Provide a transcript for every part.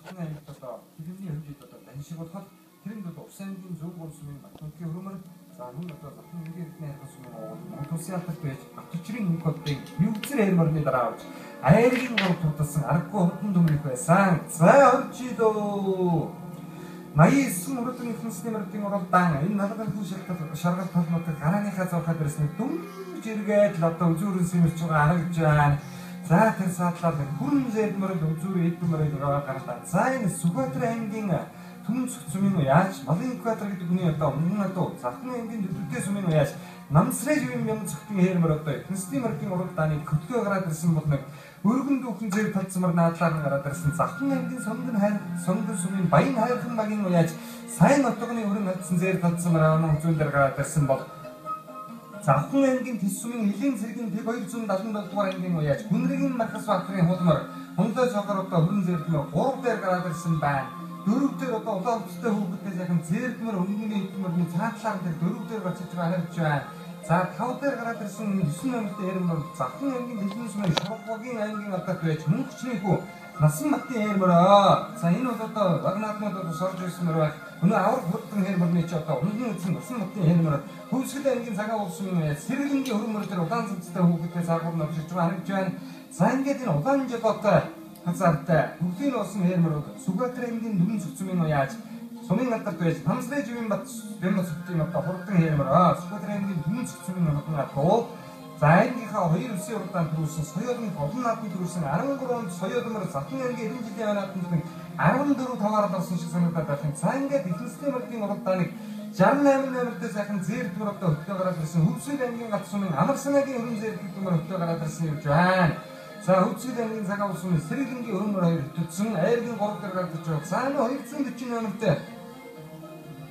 작품에 있었다. 기름이 현재 있었다. 난시고 탓 기름도 없앤긴 좋은 수면 맞게 흐름을 자는 것도 작품 이게 내가수면 모토시아트 때 앞뒤줄인 것때 육질에 머리다라 아이린 거 붙었으면 알고 흔들릴 거야 상 어찌도 마이 스무르트니 훈스네르트니 어렵다 인나가 후시르트 샤르가 타스마트 가라니 가서 가드르스니 둥지르게 들었다 우주른 스미스 초가 알았잖아 자 텐사타데 훈제 머리 우주르 이트 머리 들어가 가르다 자인 수고트라 행긴가 tumsumin yaach, malin kuatragi tukuni yatta omnuna to, sakna engin dutte sumin yaach, namsre jivim yam sakti heer marotte, kunsti marking orottani kutko garadrasin motne, urgun dukun zer tatsmar naatlar garadrasin, sakna engin somdun hair, somdun sumin bain hair kun magin yaach, sain ottogni urun hatsin zer tatsmar amon junder garadrasin bot. sakna engin tissumin hilin sirgin degoir sun dasun dottuar engin yaach, kunrigin markas wakrin hotmar, honda chakarotta urun zer tmo gorder garadrasin ban. дөрөвдөр одоо улаанчтай хүүхдтэй сайхан зээрдмэр өнгөний хэлмэрний цаатлаар дээр дөрөвдөр очиж байгаа харж байна. За 5 дээр гараад ирсэн 9 номертэй ярмар захын ангийн бизнесмен шоргогийн ангийн атак байж мөнгөчний хүү насан матын ярмараа. За энэ бол одоо вагнатмод одоо сорж ирсэн мөр байх. Өнөө авар хүртэн ярмарны чи одоо өнгөн эзэн насан матын ярмараа. Хөвсгөл ангийн цагаан уусмын сэргэлэнгийн хөрмөр дээр улаан цэцтэй хүүхдтэй саргуур навшиж байгаа харж байна. За ингээд энэ улаан жолоотой хазаартай бүгдийн усан хэрмэрүүд сүгэтрэнгийн дүн зүцмийн уяаж сумын натар байж хамсрэ живийн бат бэмс зүтгийн одоо хурдан хэрмэр сүгэтрэнгийн дүн зүцмийн уяаж тоо заангийнхаа хоёр үсийн урдаан төрүүлсэн соёлын олон наадмын төрүүлсэн 13 соёлмөр захын ангийн 90 жилийн наадмын 14 таваар болсон шиг санагдаад байна. За ингээд их системийн урдааныг 68 номертэй сайхан зээрдмөр одоо хөтгөө гараад ирсэн хөвсөд ангийн гац сумын амар санаагийн өрн зээрдмөр хөтгөө гараад ирсэн явж байна. 자, 우측에 사가 없으면 세리등기 얼음을 듣슨 애르긴 고로 들어갔죠. 사는 어이쯤 듣지 않는데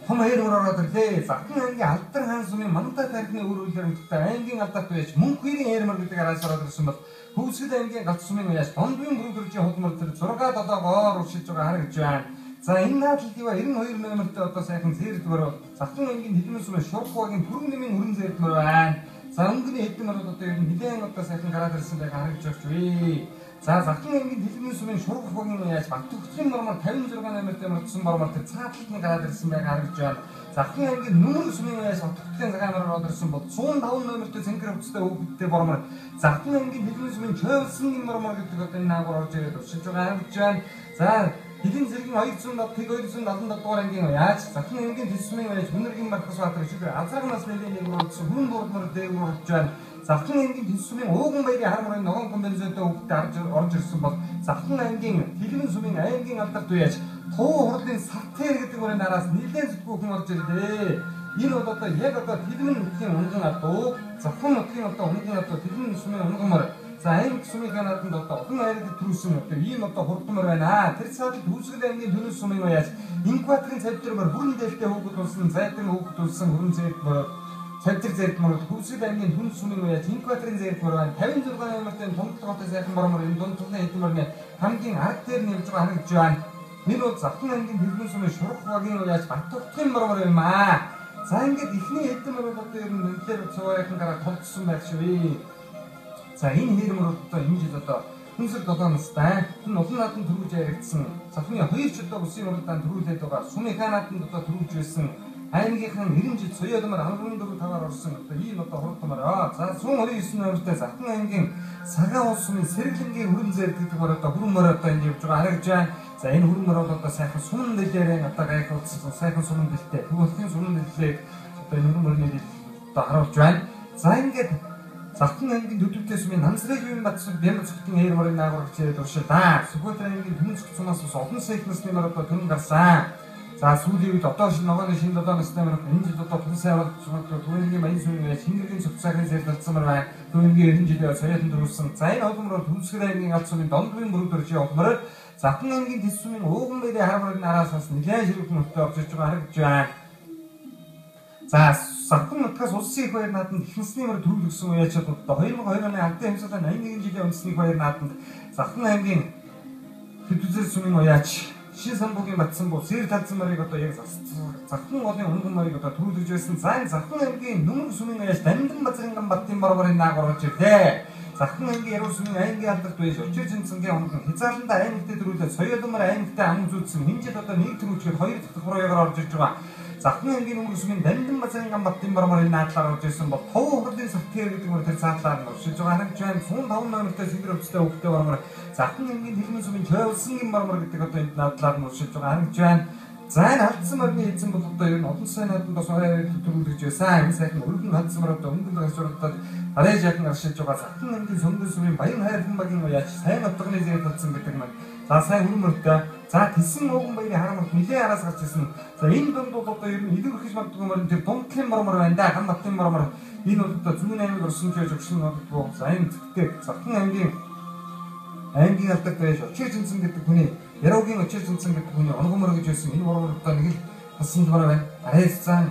허마이를 알아들때 작은 게 알뜰 한숨에 많다 다른 우르기를 듣다 엔딩 갔다 또야지 문구이리 애르을 그때 가라서라 들었으면 우측에 엔딩 갔으면 왜야지 돈도인 무르들지 호두머들 저러가 다다가 로시조가 하겠죠. 자, 인나 기기와 이런 어이를 넘을 때 어떤 사람 세리도로 작은 엔딩 니드는 숨에 쇼크하긴 부릉님인 우른 세리도로 자, 은근히 했더라도 또 미대한 것도 사실 갈아들었으면 내가 하겠죠. 자, 작은 engin хэлний сүмийн шург хогийн яаж багтгдсан мормор 50 6 нэмэр дээр мөрдсөн мормор тэр цаатлын 갈아들었으면 내가 харагдж байна. 작은 engin нүмер сүмийн яаж багтгдсан цагаанаар одорсон бол 105 нэмэртэй цэнхэр өвчтэй өгдөө мормор 작은 engin хэлний сүмийн чойвсын мормор гэдэг одоо энэ наагур орж ирээд өсөж байгаа харагдж байна. За, Эдийн зэргийн 270 дугаар ангийн яаж захын ангийн төсмийн байж үнэргийн маркас баатар шиг азрагнаас нэлээд өрөвдсөн хүн дурдмар дээгүүр орж байна. Захын ангийн төсмийн ууган баярын хармарын ногоон комбинзонтой хөвгтөд орж ирсэн бол захын ангийн хэлмэн сүмийн ангийн алдарт үеж туу хурлын сартер гэдэг үрийн араас нэлээд зүтгүү хүн орж ирлээ. Энэ бол одоо яг одоо хэлмэн нутгийн унган адуу захын нутгийн одоо унган адуу хэлмэн сүмийн унгамар 자, 행 수미가 나타난 것도 어떤 아이들 들었으면 어때? 이 것도 호르트머를 해나 테리사도 두스가 있는 눈을 수미고 해야지 인과트린 셋들을 후른될 때 호구 돌슨 셋들 호구 돌슨 후른제 뭐 셋들 셋 뭐 두스가 있는 눈 수미고 해야지 인과트린 셋 뭐라 대변 들어가는 것 때문에 동도 같은 셋 뭐라 돈 돈에 있던 말면 감긴 아르테르니 좀 하는 줄 미로 작품 한긴 빌분 수미 쇼르크하게 해야지 맞토킨 뭐라 마 자, 이게 니χν이 했던 말을 갖다 이런 눈대로 좋아야 큰가라 덧숨 맥시위 자, энэ хэрмөрөдөө имжидодоо хүнсэл долооностай энэ олон наадмын төрүүлж яригдсан захны хоёр ч удаа үсийн уралдаан төрүүлээд байгаа сумын наадмын одоо төрүүлж байсан аймгийнхаа 90 жил соёлмор 14 таваар орсон одоо ийм одоо хурдмараа за сум 29 номертэй захны аймгийн сагаан улс сумын сэргэлэнгийн хүрэн зэрэг гэдэг бол одоо хүрмөр одоо энэ явж байгаа харагдж байна. За энэ хүрмөр бол одоо сайхан сумын дэлгээрээ одоо гайх утсан сайхан сумын дэлтэй төвхөн сумын дэллийг одоо энэ хүрмөрний одоо харуулж байна. За ингээд захын ангийн төдөвтэй сүмийн намсрыг юм батсан бямц зүтгийн хэрмөрийн наагур хичээд уршилаа. Сүхбэтрийн ангийн түмэн зүгцунаас ус олон сайхнаас нэмэр одоо түн гарсан. За сүүлийн үед одоо шинэ ногооны шинэ долооноос нэмэр энэ жил одоо түн сайн болж түүнгийн баян сүмийн шингэгийн зөвцөөгийн зэрэг талцсан байна. Түүнгийн 90 жилийн соёлын төрүүлсэн. За энэ олмороор түнсгэр ангийн алт сүмийн дондгийн бүрүүд орж явахмаар захын ангийн төс сүмийн ууган баярын хармарын араас бас нэлээд ширүүхэн нөтөд орж иж байгаа харагдж байна. За, захын нутгаас улсын их баяр наадамд ихэнсний мөр төрүүлсэн үеачид одоо 2002 оны албан хэмжээний 81 жилийн үндэсний баяр наадамд захын аймгийн хэдүүзэр сүмийн уяач шин самбуугийн батсан буу сэр талцсан морийг одоо яг захын голын унган морийг одоо төрүүлж байсан. За, захын аймгийн нүмер сүмийн уяач Дамдан Базранган баттын борборын наагур орж ирлээ. За, захын ангийн яруу сүмийн аймгийн алдарт байж очиж энцэнгийн онгон хязгаарланда аймагт дөрүүлээ соёодмор аймагтай ам зүйдсэн хинжил одоо нэг төрүүчгээд хоёр дахь хуруугаар орж ирж байгаа. Захын ангийн өнгөр сүмийн Дандан базарын гамбаттын мармарын наадлаар орж ирсэн бол тов хурлын сартер гэдэг нь тэр цаатлаар нь оршиж байгаа нэг жан 105 номертай сэлэр өвчтэй хөвгтэй мармар захын ангийн хэлмэн сүмийн Чойвсангийн мармар гэдэг одоо энэ наадлаар нь оршиж байгаа нэг жан за энэ алдсан марны эзэн бол одоо ер нь олон сайнаад бас төрүүлж байсан. Энэ сайхан өргөн алдсан мар одоо өнгөнд гарч оролдоод арай жаахан аршиж байгаа захын ангийн сонгон сүмийн Баян хайрхан багийн уяач сайн отгоны зэрэг болсон гэдэг маань за сайн өрмөртэй за тэсэн ууган баярын харамт нэлээд араас гарч ирсэн. За энэ дунд бол одоо ер нь илүү их магадгүй мөрөн тэр дундлын мармар байна да. Гамбаттын мармар энэ бол одоо зүүн аймаг орсон ч өгшин бодгоо. За энэ зэгтээ захын ангийн алдарт байж очиж энцэн гэдэг хүний яруугийн очиж энцэн гэдэг хүний онгомор гэж байсан. Энэ мармар одоо нэг л хасан мармар байна. Арай цаан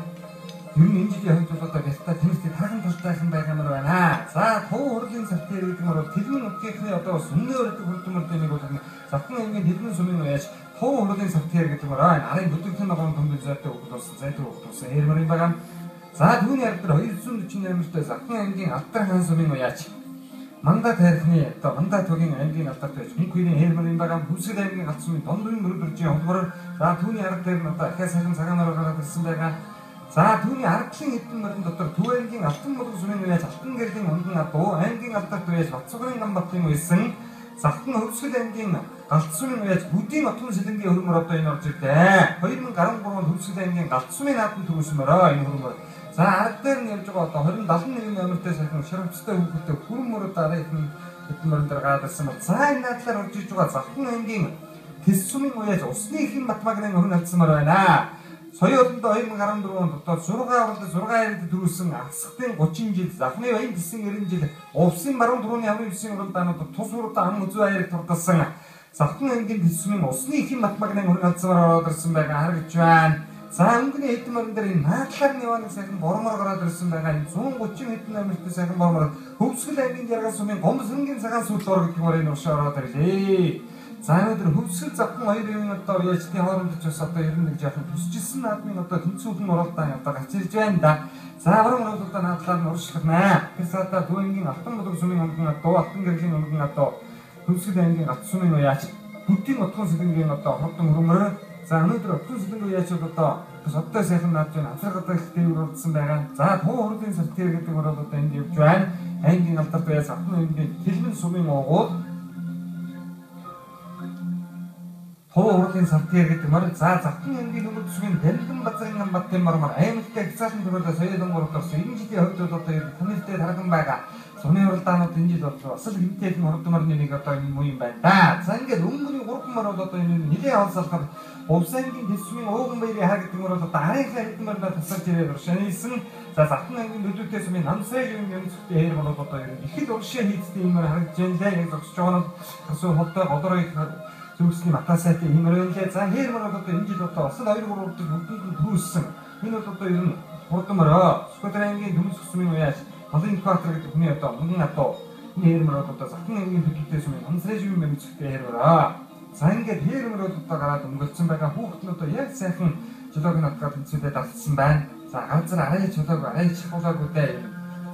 ер нь энэ жилийн хувьд бол одоо гялтаа тэмцээ тахан талтайхан байгамаар байна. За тов хурлын сартер гэдэг нь бол тэрний утгийнхны одоо бас өмнө өрдөг хурдмөртэй нэг бол захын ангийн хэлмэн сүмийн уяач тов хурлын сартер гэдэг нь арын бүдэгхэн ногоон төмбөл зайтай өгд болсон зайтай өгд болсон хэрмэрийн байгаа. За түүний ард 248-тэй захын ангийн алдар хаан сүмийн уяач мандат хайрхны одоо мандат төгийн аймгийн алдарт байж хөнхөрийн хэрмэрийн байгаа бүсгэл аймгийн галт сүмийн дондын мөрөдөржийн хонгор за түүний ард дээр нь одоо ахаа сайхан цагаанаар гараад ирсэн байгаа. За түүний ардлын эдэн мөрөн дотор Төв аймгийн Алтан мөрөг сүмийн уяач Алтан гэрлийн онгон адуу аймгийн алдарт байж Бацугрын гамбаттын уйсан захын хөвсгөл аймгийн галт сүмийн уяач Бүдийн отгон сэлэнгийн хөрмөр одоо энэ орж ирлээ. 2013 онд хөвсгөл аймгийн галт сүмийн наадмын төвшмөрөө энэ хөрмөр. За ард дээр нь явж байгаа одоо 2071 номертэй сайхан ширхвцтай хүүхдтэй хөрмөр дараа эдэн мөрөн дээр гадарсан бол за энэ наадлаар орж иж байгаа захын аймгийн Тэс сүмийн уяач усны ихэн матмагнын өхн алдсанмаар байна. Соёолондоо 2014 онд одоо 6 авалт 6 хайрд төрүүлсэн асхтын 30 жил захны баян тэсэн 90 жил увсын баруун түрүүний аврын 9-ийн уралдаанууд тус уралдаан ам үзүү хайрыг турдсан захын ангийн тэсвийн усны ихэн матмагнын хөрөнгө алдсанаар ороод ирсэн байгаа харагдж байна. За өнгөний хэдэн мөрөн дээр энэ наадлаар яваад сайхан бормор гараад ирсэн байгаа. 130 хэдэн номертэй сайхан бормор хөвсгөл аймгийн жаргал сүмийн гомсонгийн цагаан сүүлдор гэдэг мөрийн уршаа ороод ирлээ. За өнөөдөр хөвсгөл захын хоёр юм одоо уяачдын хооронд ч бас одоо ер нь нэг жаахан төсжилсэн наадмын одоо тэнцүүхэн уралдаан одоо гарч ирж байна да. За баруун уралдаан наадлаар нь уршилгана. Тэсата Төвийн Алтан мөрөг сүмийн онгон адуу Алтан гэрлийн онгон адуу хөвсгөл аймгийн галт сүмийн уяач Бүдийн отгон сэлэнгийн одоо хурдан хөрмөр. За өнөөдөр отгон сэлэнгийн уяач одоо бас одоо сайхан наадж байна. Африк одоо их дээр уралдсан байгаа. За Төв хурлын сартер гэдэг нь бол одоо энд явж байна. Аймгийн алдарт уяач захын аймгийн хэлмэн сүмийн уугуул Төв хурлын сартер гэдэг мөр за захын аймгийн өнгөд сүмийн Дандан базарын гамбаттын мармар аймагтай хязгаарлан төрөлөө соёлон уралдсан 90 жилийн хувьд бол одоо хүмүүстээ тархан байгаа. Сумын уралдаанууд энэ жил бол асал хэмтээх нь хурдмарны нэг одоо энэ муу юм байна да. За ингээд өнгөний 3 мөр бол одоо энэ нэлээд онцлоход Увсангийн тэсвийн ууган баярын хаа гэдэг мөр бол одоо арийнхаа хэдэн мөрөөр тасарч ирээд уршаасан. За захын аймгийн нөлөөтэй сүмийн намсай юм юмцтэй хэр бол одоо их л уршаа хийдтэй юм харагдж байна. Яг зогсож байгаа нь асуу холтой годорой зүгсний матасайтай юм өрөөлээ. За хэр мөр бол одоо энэ жил одоо асал 2 3 удаа бүгдийг төрүүлсэн. Энэ бол одоо ер нь хурдмараа Скотландын төмс сүмийн уяач Олон экватор гэдэг хүний одоо мөнгөн адуу энэ хэрмэр бол одоо захын аймгийн төлөвтэй сүмийн хамсраж юм мэмцэгтэй хэрмэраа. За ингээд хэрмэр бол одоо гараад өнгөлцсөн байгаа хүүхэд нь одоо яг сайхан жолоог нь атгаад тэнцвэрээ далцсан байна. За ганцаар арай жолоог арай чахуулаагүй дээ.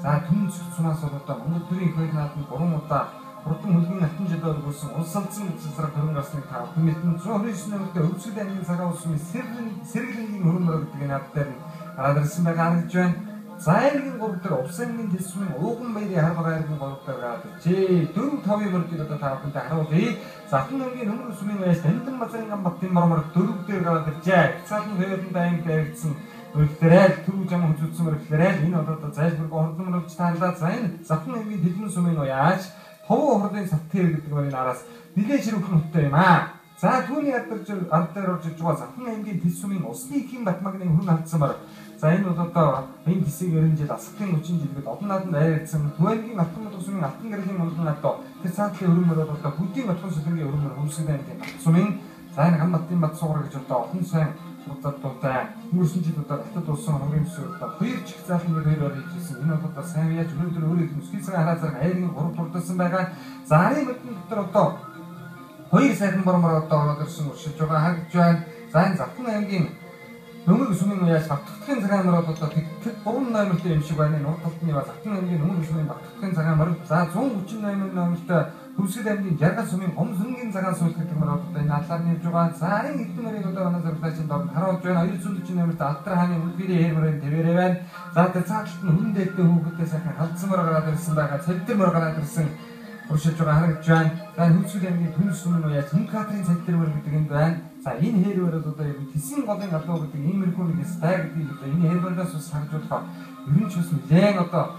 За түн цуцнаас бол одоо Монгол төрийн хойд наадмын 3 удаа хурдан хөлгийн алтан жолоор өгсөн улс алдсан цэцрэг хөрөнгө гарсныг та хүмүүстэн 129 нэмэлтээ өвсгөл аймгийн цагаан улсын сэргэлэнгийн хөрөнгө гэдэг энэ над дээр гараад ирсэн байгаа харагдж байна. За аймгийн 3 дээр Увсангийн тэсвийн ууган баярын харбага аймгийн 3 дээр гараад иржээ. 4-5 мөрдийг одоо та бүхэнд харуулъя. Захын аймгийн Хөмрө сүмийн уяач Дандан базарын гамбаттын мармар 4 дээр гараад иржээ. Цаалан хоёрын аймаг баригдсан үйлдэлээр түрүү жам үзүүлсэн мөрөглөрөө энэ одоо зайлшгүй хурдан мөрөвч таалаа. За энэ захын аймгийн Дэлмэн сүмийн уяач Төв хурлын сартер гэдэг мөрийн араас нэлээд ширүүхэн хөттэй юм аа. За түүний ард дээр орж иж байгаа захын аймгийн Тэс сүмийн усны ихэн батмагны хөрөнгө алдсан мөр. За энэ бол одоо энэ хэсэг 90 жил асхтын 30 жилгээд олон нааданд айрагдсан Төв аймгийн Алтан мөрөг сүмийн Алтан гэрлийн онгон адуу тэр цаатлын хөрөнгө бол одоо Бүдийн отгон сэлэнгийн хөрөнгө хөвсгөл аймгийн сүмийн за энэ гамбаттын бат сугар гэж одоо олон сайн судалдуутай өнгөрсөн жил одоо хатад улсын хамгийн өсвөр одоо хоёр чих заалын хоёр хийжсэн. Энэ бол одоо сайн яаж өнөөдөр өөрөө нүсгийцэн хараа зэрэг аймгийн 3 турдсан байгаа. За арын бүтэн дотор одоо хоёр сайхан бормор одоо ороод ирсэн уршиж байгаа харагдж байна. За энэ захын аймгийн 너무 수명 야지 막 특한 사람으로도 또 그런 놈을 때 임시고 하는 어떻게 와서 특한 게 너무 수명 막 특한 사람으로 자 좋은 우친 놈을 넘다 후시대는 야가 수명 엄승긴 사람 소리 그렇게 말하고 또 나타내 주가 사인 이때문에도 또 하나 저렇다 진다 바로 줘나 일순도 지내면 또 아트라하니 우리들이 해버린 대외래만 자때 착신 hun데 또 그때 생각 같으므로 가라 들쓴다가 절대므로 가라 들쓴 우리 쪽가 하는 주한 난 후시대는 돈 수는 야 정카트린 절대로 그렇게 된 자, 인 해로라도 또 기승 거든 갖다 그때 임을 꾸미게 스타일 그때 인 해로라서 사르줬다 이런 choses bien 어떤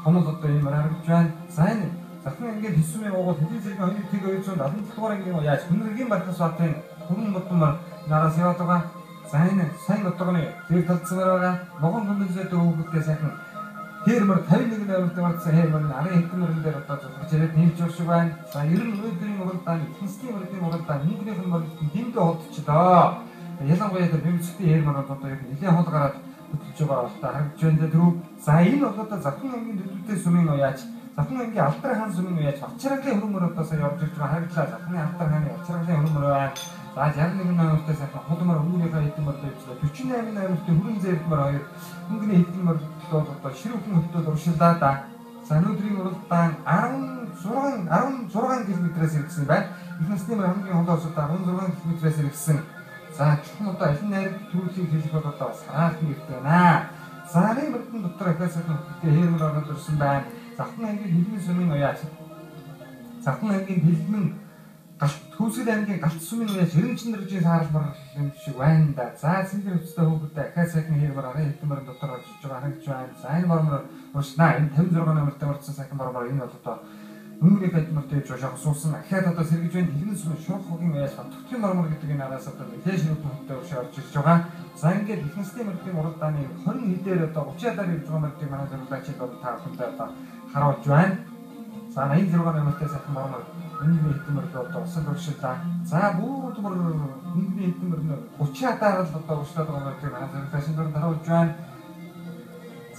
어머도 또 임을 하는 주한 사인 자, 그냥 이게 비수면 오고 대지지가 아니 되게 좀 나쁜 특별한 게 뭐야 정글게 맡아서 왔던 그런 것도만 나라 세웠다가 사인은 사인 어떠거네 그 덧스머라가 먹은 건들지 또 그때 생각 해르머를 다윈이 나올 때 맞서 해르머는 아래 했던 대로 또 제일 비일조수관 자 이런 의들이 먹었다니 킹스팀을 때 먹었다니 인근에 선물 님도 어떻지다 예상과에 대비면 숙대 해르머를 또 이제 하다가 그쪽가 왔다 전대로 사인 어떻다 작품이 그때 수명 넣어야지 작품이 게 앞으로 한 수명 넣어야지 확실하게 흐름을 떠서 옆쪽으로 하겠다 작품이 앞으로 하네 확실하게 흐름을 자, 자기는 나올 때 생각 호두마로 우리가 있던 것도 있어. 규칙내면 나올 때 우린제 뭐라 은근히 있던 것도 시루풍 것도 싫다다. 자, 너들이 모르다. 아름 조랑한 기분이 들어서 있으면 이건 스님을 한개 얻어줬다. 아름 조랑한 기분이 들어서 있으면 자, 처음부터 힘내 둘씩 계시고도 또 사랑하는 게 있구나. 사랑이 먹던 것들을 그래서 그때 해보라고 들었으면 자, 흥하게 믿음이 수명이 넣어야지. 자, 흥하게 믿음은 도수되는 게 수민의 지름친들 중에 사람 말하시고 한다. 자, 생기를 쓰다고 그때 그래서 그냥 말하래 했던 말은 doctor 좀 하는 줄 아는 사인 말을 멋있나 이 대문 들어가는 걸 때문에 진짜 그 말을 이는 것도 응급이 같은 것도 조작 소스나 해야도 세계 중에 이런 수는 쇼크하긴 왜 특히 말을 그때 나라서 또 대신으로 또 혹시 저가 사인게 디펜 시스템을 때 몰았다니 헌 이때였다고 어찌하다리 좀 말때 많은 걸 같이 다 군다다 하러 주한 자, 나이 들어가는 것에서 그 말을 은근히 했던 말도 또 선도시다. 자, 뭐도 모르는 은근히 했던 말은 고치하다라도 또 오시다도 말때 많은 자신들은 다루어 주한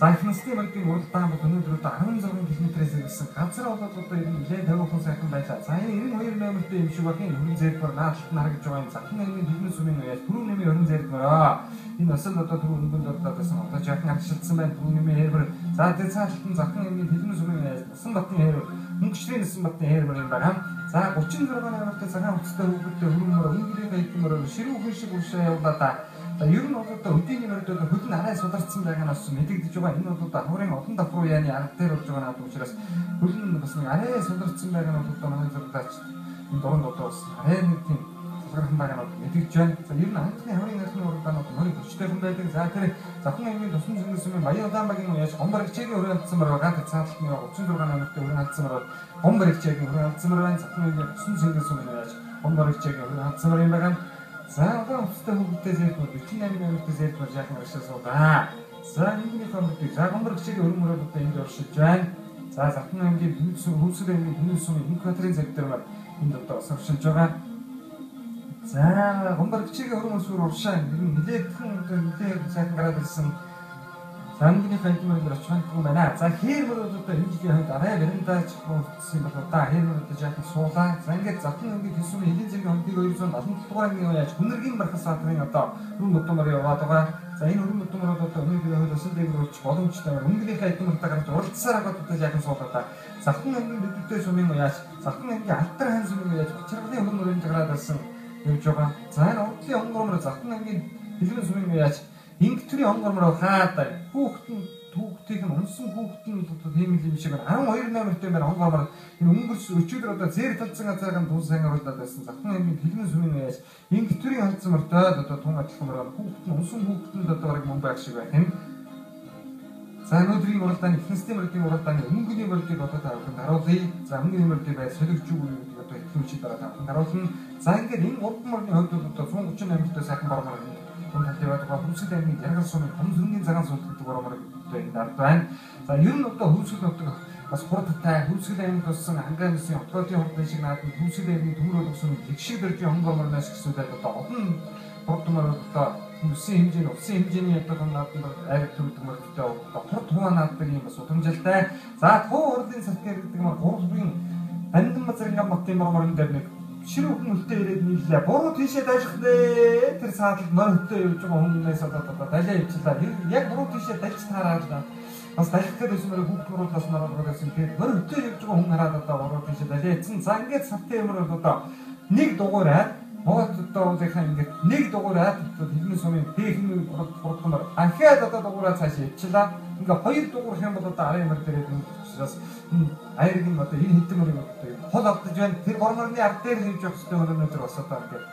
자, 스팀을 때 모르다 뭐 돈을 들었다 하는 적은 기준들에서 있어. 같이라도 또 이제 배워 공사하는 말이야. 자, 이런 거를 내면 때 임시하게 우리 제일 거나 나를 좋아하는 자, 그냥 믿는 수명을 위해 부르님이 이런 제일 거라. 이 너선도 또 들어오는 분들 또 돼서 또 제가 그냥 싶으면 부르님이 해를 자, 대차 싶은 자, 그냥 믿는 수명을 위해 쓴batting 해를 뭉치는 쓴batting 해를 말함. 자, 고친 들어가는 것도 제가 없을 때 그때 우르므로 은기리가 있던 거를 시루 후시고 시에 온다. 이런 것도 어디니면 또 그것도 나라에 쏟아진다가 났으면 이게 조가 있는 것도 호랭 어떤 다 프로야니 아르테로 조가 나도 싫어서 그런 것은 아래에 쏟아진다가 나도 또 하는 것도 너는 것도 아래 느낌 그걸 한 말에 나도 이게 전 이런 안 그냥 호랭 같은 거를 다 놓고 머리 고치대 분배들 자 그래 자 홍행님도 순순히 쓰면 많이 얻어 한방에 뭐야지 엄마를 책이 오르는 쯤으로 가한테 차트니까 춘도로 가는 것도 오르는 쯤으로 엄마를 책이 오르는 쯤으로 한 작품이 순순히 쓰면 해야지 엄마를 책이 오르는 쯤으로 인바간 자, 그럼 스타브 그때 제일 거, 티나미는 그때 제일 거, 자기 말씀서다. 자, 이분이 그럼 그때 자금 그렇게 오름으로 그때 인도 실전. 자, 작품한 게 무수되는 무수의 인카트린 색들만 인도도 설실조가. 자, 건바르치 오름을 수로 샤인 이제 큰 이제 자가라들 쓴 장군이 가이트만 들어 추한구만아. 자, 해로도 또 인지하는 나라에 내린다 싶어 생각했다. 해로도 자기 소다. 장게 작품한 게 기술이 이진적인 한디고 이서 나중 또한 거야. 오늘긴 말카사 하는 것도 그런 것도 말이야. 와도가 자, 이 우리 것도 말도 또 오늘 그래도 쓸데기로 모든 치다가 은근히 가이트만 했다가 또 어디서라고 또 자기 소다다. 작품한 게 그때 좀인 거야. 작품한 게 아따한 소리인 거야. 저렇게 오늘 노래는 저라다슨 요조가 자, 어떻게 연구를 작품한 게 이런 소리인 거야. 잉크트리 연구를 하다. 후크티가 엄청 후크티도 데미지시고 아무 어이를 내면 때문에 연구를 웅글수 우주들었다 제일 특징한 자가 무슨 생각을 했다 됐습니다. 그냥 비기는 소리는 잉크트리 한쯤을 또 동아치고를 후크티 엄청 후크티도 또 그렇게 뭔가시고 자, 너들이 몰았다니 킹스팀을 뛰고 몰았다니 은근히 멀티 같다. 나로지 자, 은근히 멀티 배 세득 주고 이거 또 힘이 따라다. 나로지 자, 이게 링 오픈을 또 좋은 것좀 내면서 자, 바로 말하는 본타대와도 후수되는 여러 소리 검증인 자가 소리도 바로 된다. 또한 자, 이런 것도 후수도 또 스포츠타 후수되는 것은 안 가능성이 어떻게 어떻게 나도 후수되는 도로도 무슨 직시들 중 한번을 내실 수도 있고 또 어떤 보통으로 또 무슨 힘진이 했던 나쁜 거 엘렉트로도 또 포토가 나더니 무슨 동절 때자 더 어른 사태를 뜨면 고르긴 반든 맛을 감 먹게 먹으면 되는 ширүү хүн үлдээ ирээд нийлээ. Буруу тийшээ дайрах дээ. Тэр саадалд морь хөтөө явж байгаа хүмүүнээс одоо далиа ивчлаа. Яг буруу тийшээ дайрч таараад бас дайрахтай байсан мөрөг хүүхдүүрээс нараад байсан. Тэгээд морь хөтөө явж байгаа хүн хараад одоо буруу тийшээ далиа ивсэн. За ингээд сартын юмр одоо нэг дугуураад Монгол одоо уулынхаа ингээд нэг дугуураад хэлний сумын дэхний хурдмар ахаад одоо дугуураа цаашаа ивчлаа. Ингээ хоёр дугуурах юм бол одоо арын юмр дээрээ учраас айргийн одоо энэ хэдэн мөрөг хол авдаж байна. Тэр борморны ард дээр хийж явах хэрэгтэй өнөөдөр бас одоо ингээд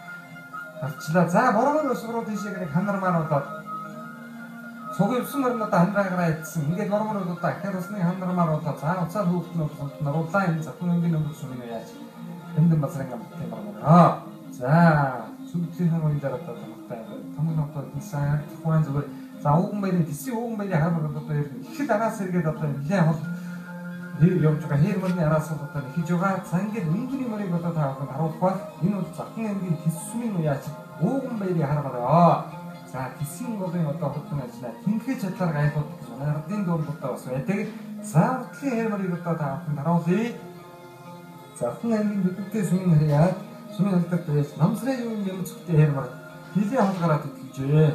харчлаа. За бормор усруу тийшээ нэг ханармаар болоод цугивсан мөрн одоо хандраагаараа ицсэн. Ингээд бормор одоо ахаар усны ханармаар болоод за уцаар хөөхтнүүд наруулаа энэ захын өнгийн өнгөс юм яаж эндэн бацран гам тийм бормор. За сүлжээний үеийн дараа одоо тамтай тамгын одоо дизайн тухайн зүгээр за ууган баярын тэсийн ууган баярын хармар одоо ихэд араас эргээд одоо нэлээд хол явж байгаа хэр мөрний араас одоо хийж байгаа. За ингээд өнгийн мөрийг одоо таахад харуулах бол энэ бол захын аймгийн тэсвийн уяач ууган баярын хармар. За тэсийн уулын одоо хөдөлгөөн ажиллаа тэнхээ чадлаар гайхуулт гэж манай ардын дууралтаа бас байдаг. За уртлын хэр мөрийг одоо таахад харуулъя. Захын аймгийн төдөлтэй сүмийн хаяа сүмийн алдарт байж намсрын юм зөвхөн хэрмэр хилийн холгараад итгэжээ.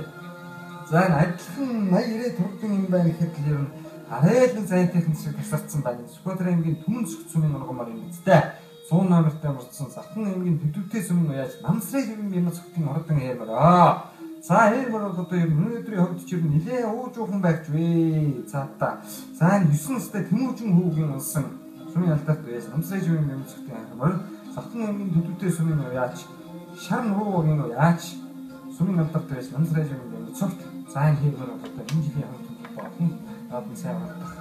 За энэ адилхан 80-90 төрдөн юм байна гэхэд ер нь арайлын зайн техник шиг тасарсан байна. Сүхбаатар аймгийн түмэн зөвхөн сүмийн ургамаар юм үстэй. 100 номертай мөрдсөн захын аймгийн төдөлтэй сүмийн уяаж намсрын юм зөвхөн ордон хэрмэр. За хэрмэр бол одоо ер нь өнөөдрийн хувьд ч ер нь нэлээ уужуухан байвч вэ. За энэ 9 настай Тэмүүжин хүүгийн унсан сүмийн алдарт байж намсрын юм зөвхөн хэрмэр. Захын аймгийн төдөлтэй сүмийн уяач шарн руугийн уяач сүмийн алдарт байж намсрын юм зөвхөн за энэ хэрмэр бол одоо энэ жилийн хувьд болон наадмын сайн болох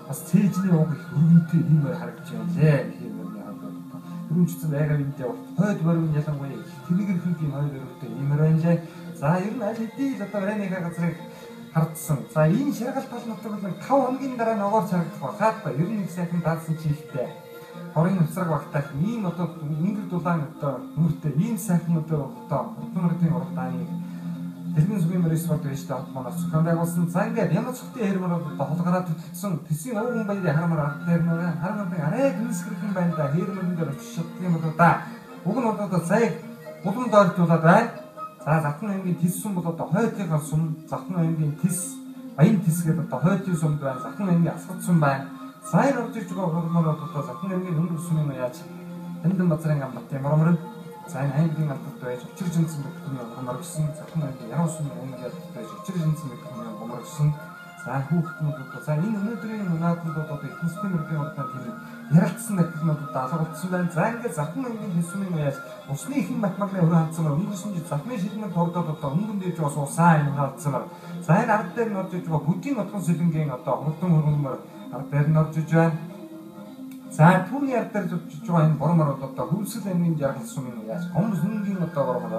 бас цээжний уг их өргөнтэй юмээр харагдж байна лээ. Хэрмэрний хувьд одоо өргөнчсөн байгааг энэ явах хойд борин ялангуяа тэнэгэр хөлийн хоёр өргөнтэй юмэр байна лээ. За ер нь аль хэдийн одоо Ренега газрыг хардсан. За энэ шаргал тал нутаг бол 5 хоногийн дараа ногоор чарагдах ба хаад ер нь их сайхан даасан чихтэй. Хорын навсраг багтаах ийм одоо өнгөр дулаан одоо нүртэй ийм сайхан одоо хурдмарын уралдааны тэрний сүмийн мөрөөс болдог байж таа хоноос зохион байгуулсан. За ингээд ямар зөвхөн хэрмэр одоо холгараад төлөвлөсөн тэсийн ууган баярын хармар ард дээр нөрөө хармарын арай гүнсгэрхэн байна да хэрмэрэн дээр очиж юм бол да уг нь одоо зайг улам дойртуулаад байна. За захын аймгийн тис сум бол одоо хойдлынхаа сум захын аймгийн тис баян тис гэдэг одоо хойдлын сумд байна. Захын аймгийн асгад сум байна. Сайн орж ирж байгаа хурмаар одоо захын аймгийн өнгөр сүмийн уяач эндэн базрын амбатын мормор за энэ аймгийн алдарт байж учир жинсэн бүхний хурмаар гэсэн захын аймгийн яруу сүмийн аймгийн алдарт байж учир жинсэн бүхний хурмаар гэсэн за хүүхдүүд одоо за энэ өнөөдрийн наадмад одоо ихэнхдээ мөрдийн урдаа тийм ярилцсан дахилнууд алга болчихсон байна. За ингээд захын аймгийн сүмийн уяач усны ихэн математикийн өрөө хандсан өнгөрсөн жил захны шилмэд хордоод одоо өнгөн дэж бас усаа юм хандсан. За энэ ард дээр нь орж иж байгаа бүдийн нотгон сэлэнгийн одоо хурдан хөрмөр ард дээр нь орж иж байна. За түүний ард дээр орж иж байгаа энэ бормор бол одоо хөвсгөл аймгийн жаргал сүмийн уяач гомс үнгийн одоо бормор.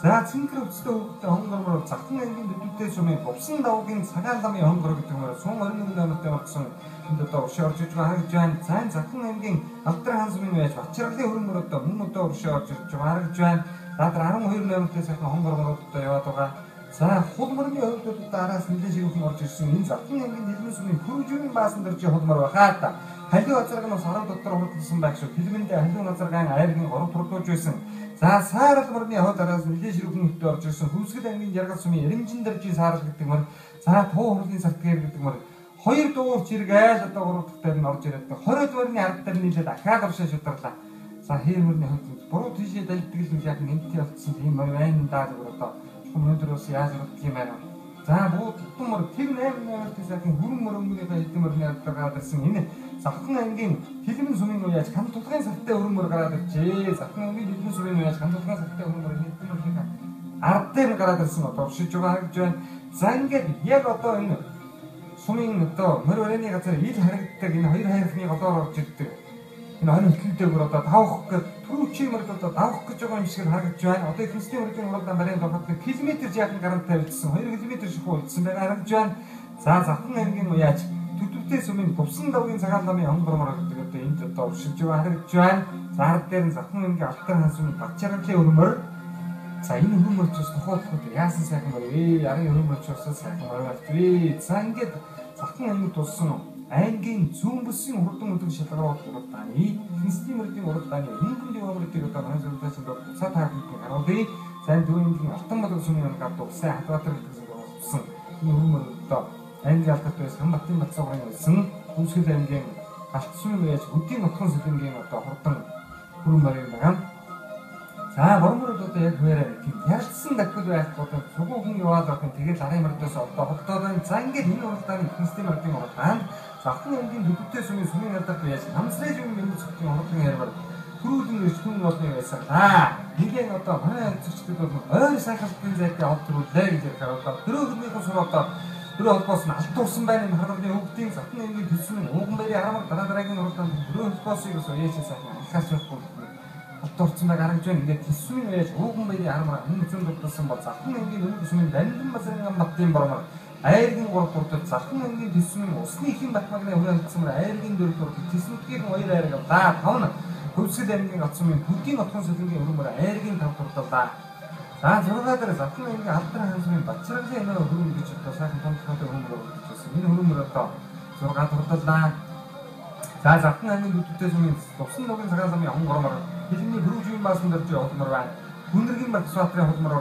За цэнхэр өвчтөй хөвгтэй хонгормор захын аймгийн төдөлтэй сүмийн бувсан давгийн цагаан ламын хонгор гэдэг нь сум 21 номертэй болсон энд одоо уршаа орж иж байгаа харагдж байна. За энэ захын аймгийн алдар хаан сүмийн уяач Бачралын хөрмөр одоо мөн одоо уршаа орж иж байгаа харагдж байна. Наадар 12 номертэй сайхан хонгорморууд одоо яваад байгаа. За хулмөрний хувьд одоо араас нэлээд ширүүхэн орж ирсэн энэ захын аймгийн дэлгэн сүмийн пүржүүрийн баасан дэржи хулмор байхаа та халиу азарг нь саран дотор хурдлсан байх шүү. Филмэндээ халиу азаргаан айргийн горов турдуулж байсан. За саарал мөрний хувьд араас нэлээд ширүүхэн хөтө орж ирсэн хөвсгөл аймгийн жаргал сүмийн Эрэмжин дэржи саарал гэдэг мөр за туу хурлын сартгээр гэдэг мөр хоёр дуур чирэг айл одоо гурав дахь дээр нь орж ирээд 20 дуурны ард дээр нийлээд ахаад оршоо шудаглаа. За хэрмэрний хувьд буруу тийшээ далддаг л яг нэмтий болцсон тийм байна даа зүгээр одоо өнөөдрөөс яаж бодох юм байна. За бууд тутмөр тэр 8 сайхан хүрэн мөрөнгөний хэдэн мөрний алдар гараад ирсэн энэ захын аймгийн хэлмэн сүмийн уяач кам тулгын сартай өрмөр гараад иржээ. Захын аймгийн хэлмэн сүмийн уяач кам тулгын сартай өрмөр хэдэн мөрний ард дээр гараад ирсэн одоо уршиж байгаа гэж байна. За ингээд яг одоо энэ сүмийн одоо мөр өрөөний газар ил харагддаг энэ хоёр хайрхны голоор орж ирдэг. Энэ хоёр хөлтөлдөөр одоо давах гэж түрүүчийн мөрд одоо давах гэж байгаа юм шиг харагдж байна. Одоо ихэнхдээ мөрдийн уралдаан барийн дохот километр жаахан гарантай үлдсэн 2 км шихүү үлдсэн байгаа харагдж байна. За захын аймгийн уяач төдөлтэй сүмийн бувсан давгийн цагаан ламын хонгормор гэдэг одоо энд одоо уршиж байгаа харагдж байна. За ард дээр нь захын аймгийн алтар хаан сүмийн Бачралын өрмөр. За энэ өрмөрч бас тохиолдоход яасан сайхан байна вэ? Арын өрмөрч бас сайхан байна вэ? За ингээд захын аймгийн тулсан английн зүүн бүсийн хурдан өдөр шалгаруулах уралдааны Христийн мөрдийн уралдааны өмнө дэвгэн мөрдийн уралдааны зөвлөсөн дор буцаа таарахыг харуулъя. Сайн дүүнгийн автан болон сүмийн гадаа улсын Хадбаатар гэсэн болсон энэ хөрмөндөө англи алдарт байсан Хамбатын Бацаагрын үлсэн Хүнсгэл аймгийн Галцсуун байж өдийн нутгийн сэдвийн одоо хурдан хөрмөн барыг байгаа. За гормор бол одоо яг хээрээ тийм ярилцсан дахид байх одоо цугуу хүн яваад байгаа. Тэгээд арын мөрдөөс одоо холдоод за ингээд энэ уралдааны Христийн мөрдийн уралдаанд Захын аймгийн төдөлтэй сүмийн гадарт байж намсрын юм зөвхөн уралдааны ярмаар түрүүлэн ирсэн болны байсан. Нэгэн одоо манай анцчдад бол ойр сайхалтын зайтай авдрууллаа гэж хараад дөрөвднийхэн сургалтад дөрөв холбоос нь алтуурсан байна энэ харганы хөвгтийн Захын аймгийн төсвийн ууган байрын арамаг дараагийн уралдаанд дөрөв холбоосыг бас ээжээ сайхан ахаас байхгүй алтуурсан байг харагдж байна. Ингээд төсвийн байж ууган байрын арамаг энэ зүүн дутсан бол Захын аймгийн өмнө төсвийн Бандин Базарын Баттын бормор Айргийн 3-4-д Захын аймгийн төсвийн усны ихэн Батмагны хүрээлцсээр Айргийн 4-д Тэснүүдгийн 2 айраг авлаа. 5 нь Хөвсгөл аймгийн Атсумын Бүдийн нутгийн солонгийн өрөмөр Айргийн 5-4-д. За 6 дээр Захын аймгийн Алдар хаансмын Бачралын энэ өрөмөр гэж одоо сайхан томцоотой өрөмөр гэсэн. Энэ өрөмөр одоо 6-4-д. За Захын аймгийн төдөлтэй сүмийн Лувсан нугийн цагаан замын хонгормор Хэлний Бүрүүжийн баасан дөржи холмор байна. Хүнэргийн Баксбаатарын холмор